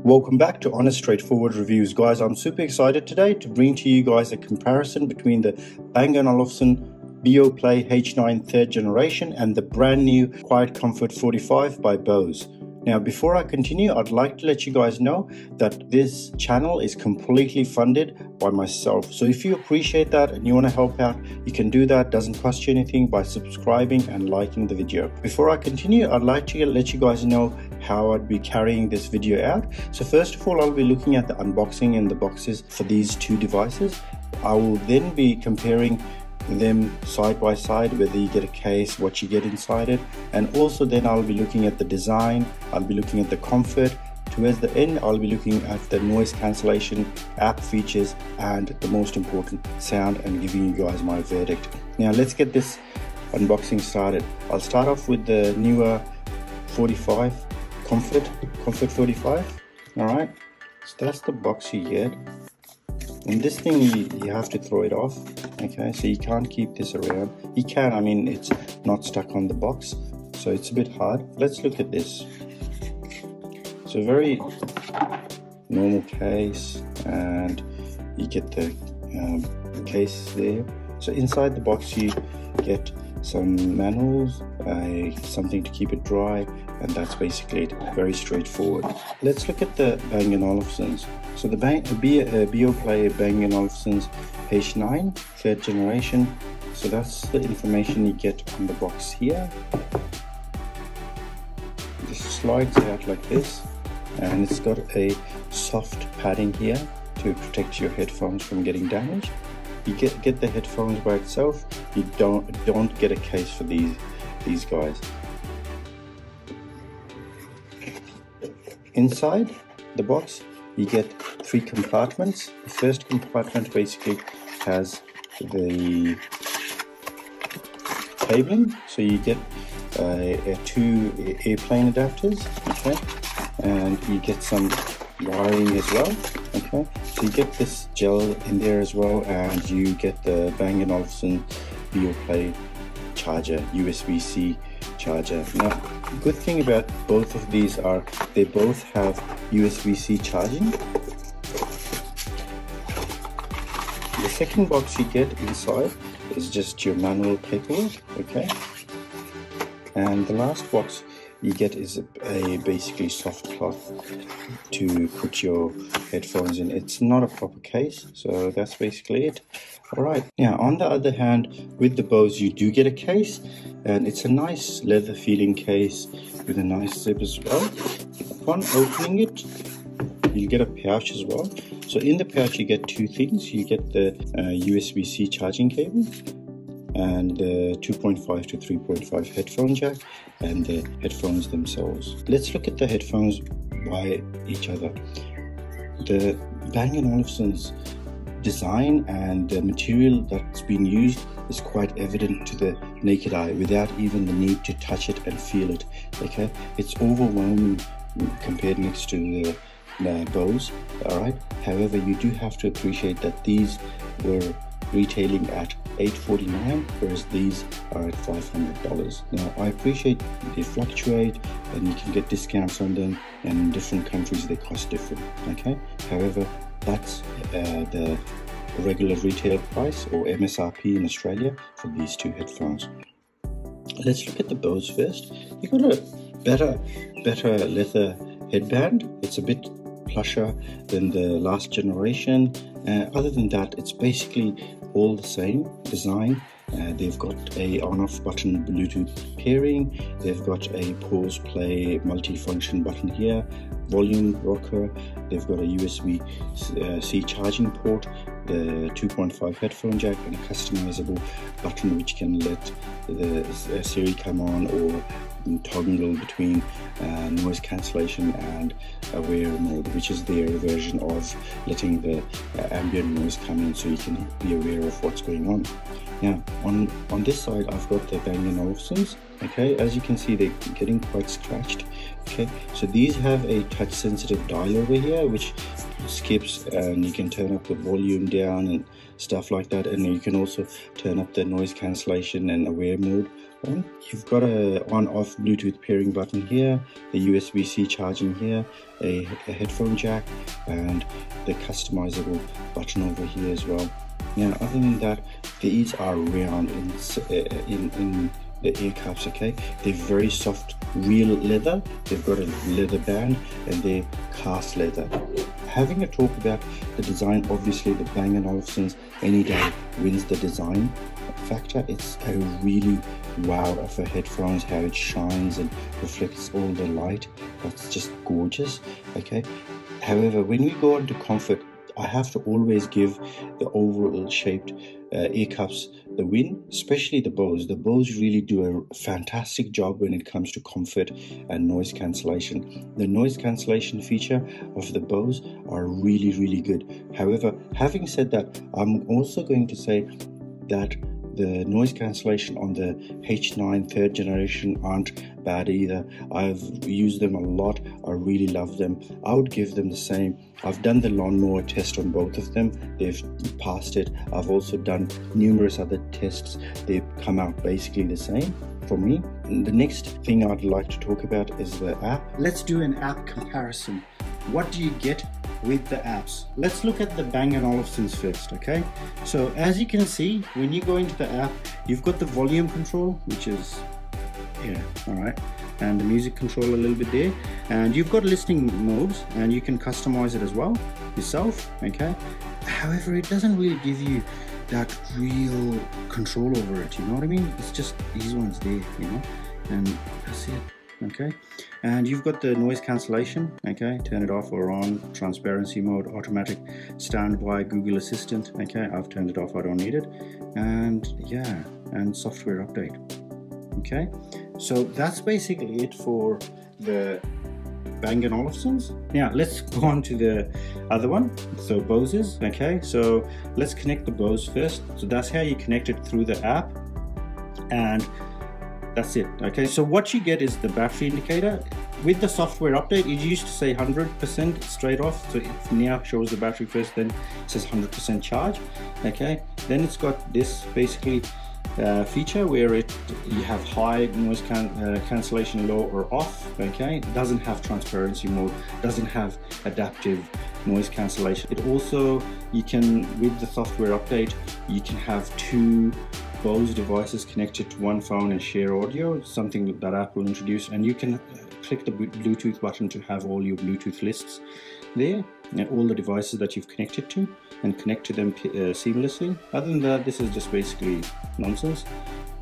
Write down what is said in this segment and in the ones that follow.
Welcome back to Honest Straightforward Reviews. Guys, I'm super excited today to bring to you guys a comparison between the Bang & Olufsen Beoplay H9 3rd generation and the brand new Quiet Comfort 45 by Bose. Now, before I continue, I'd like to let you guys know that this channel is completely funded by myself. So if you appreciate that and you want to help out, you can do that. Doesn't cost you anything by subscribing and liking the video. Before I continue, I'd like to let you guys know how I'd be carrying this video out. So first of all, I'll be looking at the unboxing and the boxes for these two devices. I will then be comparing them side by side, whether you get a case, what you get inside it, and also then I'll be looking at the design, I'll be looking at the comfort. Towards the end, I'll be looking at the noise cancellation, app features, and the most important, sound, and giving you guys my verdict. Now let's get this unboxing started. I'll start off with the newer 45 Comfort 45. Alright, so that's the box you get. And this thing, you have to throw it off, okay? So you can't keep this around. You can, I mean, it's not stuck on the box, so it's a bit hard. Let's look at this. So very normal case, and you get the case there. So inside the box you get some manuals, something to keep it dry, and that's basically it. Very straightforward. Let's look at the Bang & Olufsen's. So the Beoplay Bang & Olufsen's H9 3rd generation. So that's the information you get on the box here. This slides out like this, and it's got a soft padding here to protect your headphones from getting damaged. You get the headphones by itself. You don't get a case for these guys. Inside the box, you get 3 compartments. The first compartment basically has the cabling, so you get 2 airplane adapters, okay, and you get some wiring as well, okay. So you get this gel in there as well, and you get the Bang & Olufsen Beoplay charger, USB-C charger. Now, good thing about both of these are they both have USB-C charging. The second box you get inside is just your manual paperwork, okay. And the last box you get is a basically soft cloth to put your headphones in. It's not a proper case, so that's basically it. Alright, now on the other hand, with the Bose you do get a case, and it's a nice leather feeling case with a nice zip as well. Upon opening it, you get a pouch as well. So in the pouch you get 2 things. You get the USB-C charging cable, and the 2.5 to 3.5 headphone jack, and the headphones themselves. Let's look at the headphones by each other. The Bang & Olufsen's design and the material that's been used is quite evident to the naked eye without even the need to touch it and feel it, okay. It's overwhelming compared next to the Bose, alright. However, you do have to appreciate that these were retailing at $849, whereas these are at $500. Now, I appreciate they fluctuate and you can get discounts on them, and in different countries they cost different, okay. However, that's the regular retail price, or MSRP in Australia, for these 2 headphones. Let's look at the Bose first. You got a better leather headband. It's a bit plusher than the last generation. Other than that, it's basically all the same design. They've got a on-off button Bluetooth pairing. They've got a pause play multi-function button here, volume rocker. They've got a USB-C charging port, the 2.5 headphone jack, and a customizable button which can let the Siri come on or toggle between noise cancellation and aware mode, which is their version of letting the ambient noise come in so you can be aware of what's going on. Now on this side I've got the Bang & Olufsen's, okay. As you can see, they're getting quite scratched, okay. So these have a touch sensitive dial over here which skips, and you can turn up the volume down and stuff like that, and you can also turn up the noise cancellation and aware mode on. You've got a on-off Bluetooth pairing button here, the USB-C charging here, a headphone jack, and the customizable button over here as well. Now, other than that, these are round in the ear cups, okay? They're very soft, real leather. They've got a leather band and they're cast leather. Having a talk about the design, obviously the Bang & Olufsen's any day wins the design factor. It's a really wow of a headphones, how it shines and reflects all the light. That's just gorgeous, okay? However, when we go on to comfort, I have to always give the oval shaped ear cups the win, especially the Bose. The Bose really do a fantastic job when it comes to comfort and noise cancellation. The noise cancellation feature of the Bose are really good. However, having said that, I'm also going to say that the noise cancellation on the H9 third generation aren't bad either. I've used them a lot. I really love them. I would give them the same. I've done the lawnmower test on both of them. They've passed it. I've also done numerous other tests. They've come out basically the same for me. And the next thing I'd like to talk about is the app. Let's do an app comparison. What do you get with the apps? Let's look at the Bang & Olufsen's first, okay? So as you can see, when you go into the app, you've got the volume control, which is here, all right, and the music control a little bit there, and you've got listening modes, and you can customize it as well yourself, okay? However, it doesn't really give you that real control over it, you know what I mean? It's just these ones there, you know, and that's it. Okay, and you've got the noise cancellation, okay, turn it off or on, transparency mode, automatic standby, Google Assistant, okay, I've turned it off, I don't need it, and yeah, and software update. Okay, so that's basically it for the Bang & Olufsen's. Now let's go on to the other one, so Bose's. Okay, so let's connect the Bose first. So that's how you connect it through the app, and that's it. Okay, so what you get is the battery indicator. With the software update, it used to say 100% straight off, so it now shows the battery first, then it says 100% charge. Okay, then it's got this basically feature where you have high noise cancellation, low or off. Okay, it doesn't have transparency mode, doesn't have adaptive noise cancellation. It also, you can, with the software update, you can have two Bose devices connected to one phone and share audio, something that Apple introduced, and you can click the Bluetooth button to have all your Bluetooth lists there and all the devices that you've connected to, and connect to them seamlessly. Other than that, this is just basically nonsense.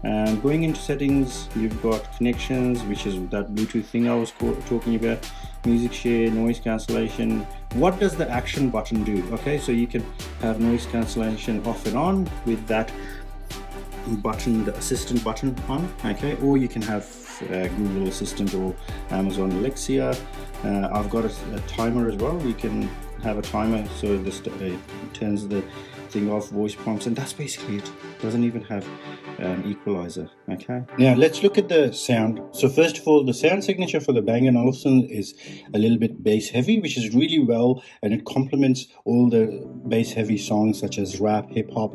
And going into settings, you've got connections, which is that Bluetooth thing I was talking about, music share, noise cancellation. What does the action button do? Okay, so you can have noise cancellation off and on with that button, the assistant button on, okay, or you can have Google Assistant or Amazon Alexa. I've got a timer as well. You can have a timer, so this turns the thing off, voice prompts, and that's basically it. Doesn't even have an equalizer. Okay, now let's look at the sound. So first of all, the sound signature for the Bang & Olufsen is a little bit bass heavy, which is really well, and it complements all the bass heavy songs such as rap, hip hop,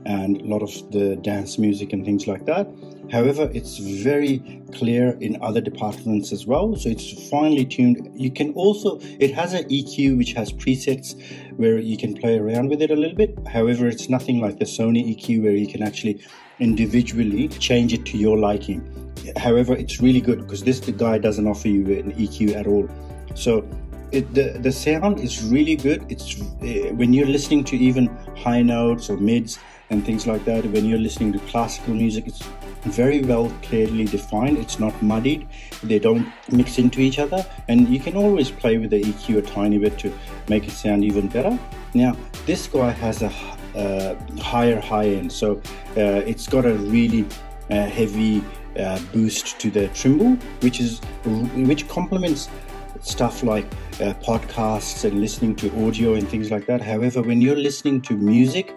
and a lot of the dance music and things like that. However, it's very clear in other departments as well, so it's finely tuned. You can also, it has an EQ which has presets where you can play around with it a little bit. However, it's nothing like the Sony EQ where you can actually individually change it to your liking. However, it's really good because this guy doesn't offer you an EQ at all. So the sound is really good. It's when you're listening to even high notes or mids and things like that, when you're listening to classical music, it's very well clearly defined. It's not muddied, they don't mix into each other, and you can always play with the EQ a tiny bit to make it sound even better. Now this guy has a higher high end, so it's got a really heavy boost to the tremble, which complements stuff like podcasts and listening to audio and things like that. However, when you're listening to music,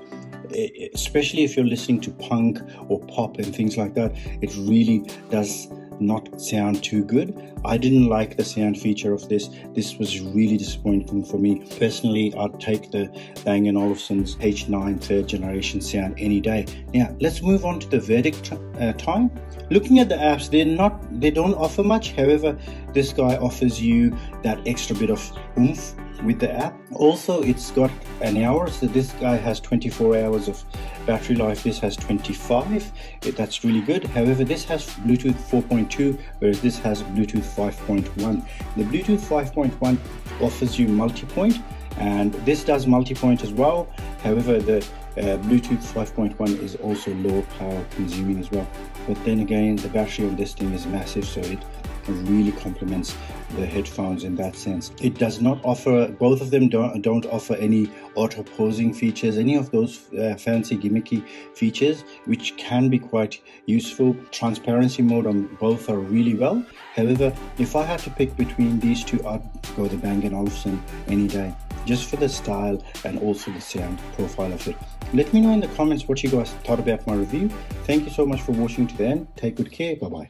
especially if you're listening to punk or pop and things like that, it really does not sound too good. I didn't like the sound feature of this. This was really disappointing for me. Personally, I'd take the Bang & Olufsen's H9 third generation sound any day. Now, let's move on to the verdict time. Looking at the apps, they don't offer much. However, this guy offers you that extra bit of oomph with the app. Also, it's got an hour, so this guy has 24 hours of battery life. This has 25. That's really good. However, this has Bluetooth 4.2, whereas this has Bluetooth 5.1. The Bluetooth 5.1 offers you multi-point, and this does multi-point as well. However, the Bluetooth 5.1 is also lower power consuming as well. But then again, the battery on this thing is massive, so it really complements the headphones in that sense. It does not offer, both of them don't offer any auto pausing features, any of those fancy gimmicky features, which can be quite useful. Transparency mode on both are really well. However, if I had to pick between these two, I'd go the Bang & Olufsen any day, just for the style and also the sound profile of it. Let me know in the comments what you guys thought about my review. Thank you so much for watching to the end. Take good care. Bye bye.